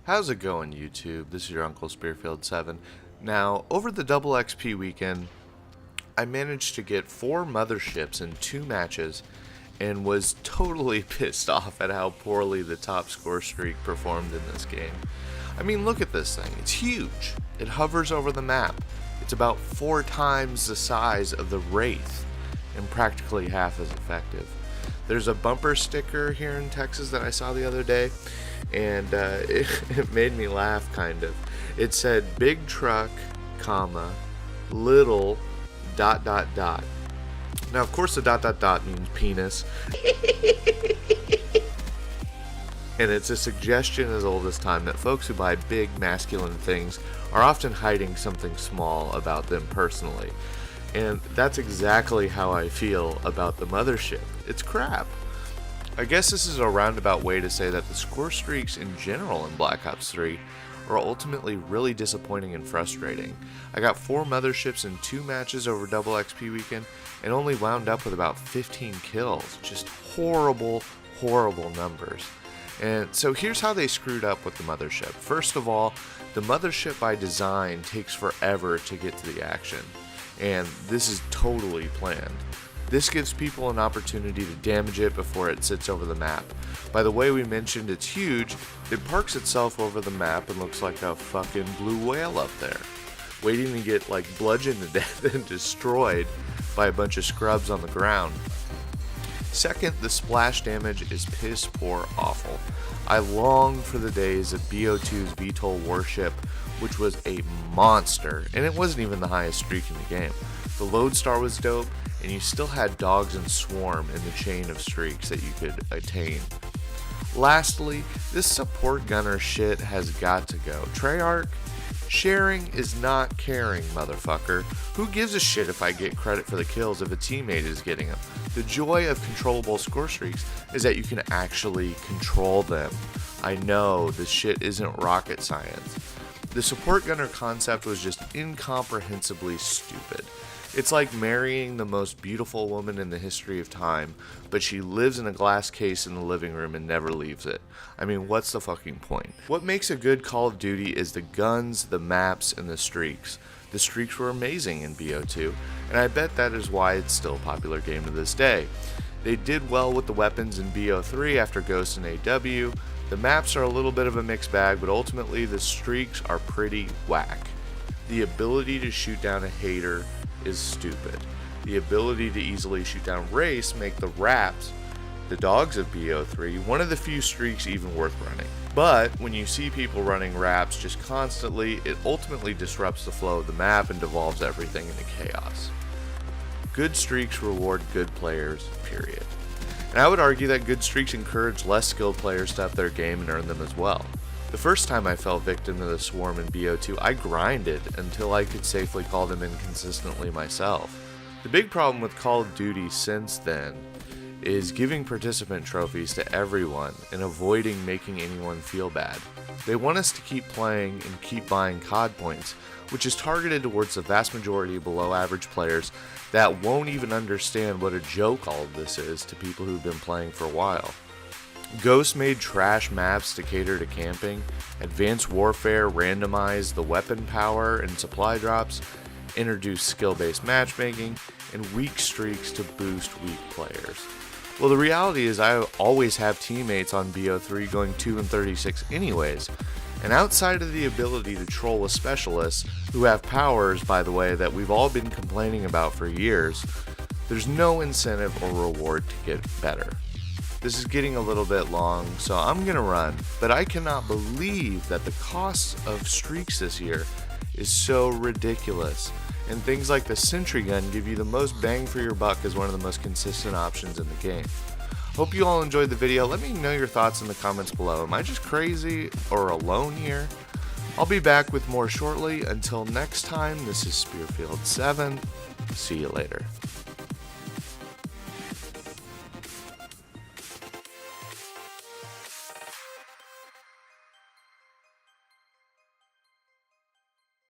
How's it going, YouTube? This is your Uncle Spearfield7. Now, over the double XP weekend, I managed to get 4 motherships in 2 matches and was totally pissed off at how poorly the top score streak performed in this game. I mean, look at this thing. It's huge. It hovers over the map. It's about 4 times the size of the Wraith and practically half as effective. There's a bumper sticker here in Texas that I saw the other day, and it made me laugh, kind of. It said, big truck, comma, little, ... Now, of course, the ... means penis. And it's a suggestion as old as time that folks who buy big, masculine things are often hiding something small about them personally. And that's exactly how I feel about the Mothership. It's crap. I guess this is a roundabout way to say that the score streaks in general in Black Ops 3 are ultimately really disappointing and frustrating. I got 4 motherships in 2 matches over double XP weekend and only wound up with about 15 kills. Just horrible, horrible numbers. And so here's how they screwed up with the mothership. First of all, the mothership by design takes forever to get to the action. And this is totally planned. This gives people an opportunity to damage it before it sits over the map. By the way we mentioned it's huge, it parks itself over the map and looks like a fucking blue whale up there, waiting to get like bludgeoned to death and destroyed by a bunch of scrubs on the ground. Second, the splash damage is piss poor awful. I long for the days of BO2's VTOL warship, which was a monster, and it wasn't even the highest streak in the game. The lodestar was dope, and you still had dogs and swarm in the chain of streaks that you could attain. Lastly, this support gunner shit has got to go. Treyarch, sharing is not caring, motherfucker. Who gives a shit if I get credit for the kills if a teammate is getting them? The joy of controllable score streaks is that you can actually control them. I know this shit isn't rocket science. The support gunner concept was just incomprehensibly stupid. It's like marrying the most beautiful woman in the history of time, but she lives in a glass case in the living room and never leaves it. I mean, what's the fucking point? What makes a good Call of Duty is the guns, the maps, and the streaks. The streaks were amazing in BO2, and I bet that is why it's still a popular game to this day. They did well with the weapons in BO3 after Ghost and AW. The maps are a little bit of a mixed bag, but ultimately the streaks are pretty whack. The ability to shoot down a hater is stupid. The ability to easily shoot down Wraiths make the Raps, the dogs of BO3, one of the few streaks even worth running. But when you see people running Raps just constantly, it ultimately disrupts the flow of the map and devolves everything into chaos. Good streaks reward good players, period. And I would argue that good streaks encourage less skilled players to up their game and earn them as well. The first time I fell victim to the swarm in BO2, I grinded until I could safely call them in consistently myself. The big problem with Call of Duty since then is giving participant trophies to everyone and avoiding making anyone feel bad. They want us to keep playing and keep buying COD points, which is targeted towards the vast majority of below average players that won't even understand what a joke all of this is to people who've been playing for a while. Ghost made trash maps to cater to camping, Advanced Warfare randomized the weapon power and supply drops, introduced skill-based matchmaking, and weak streaks to boost weak players. Well, the reality is I always have teammates on BO3 going 2 and 36 anyways, and outside of the ability to troll with specialists, who have powers, by the way, that we've all been complaining about for years, there's no incentive or reward to get better. This is getting a little bit long, so I'm gonna run, but I cannot believe that the cost of streaks this year is so ridiculous, and things like the sentry gun give you the most bang for your buck as one of the most consistent options in the game. Hope you all enjoyed the video. Let me know your thoughts in the comments below. Am I just crazy or alone here? I'll be back with more shortly. Until next time, this is Spearfield7. See you later.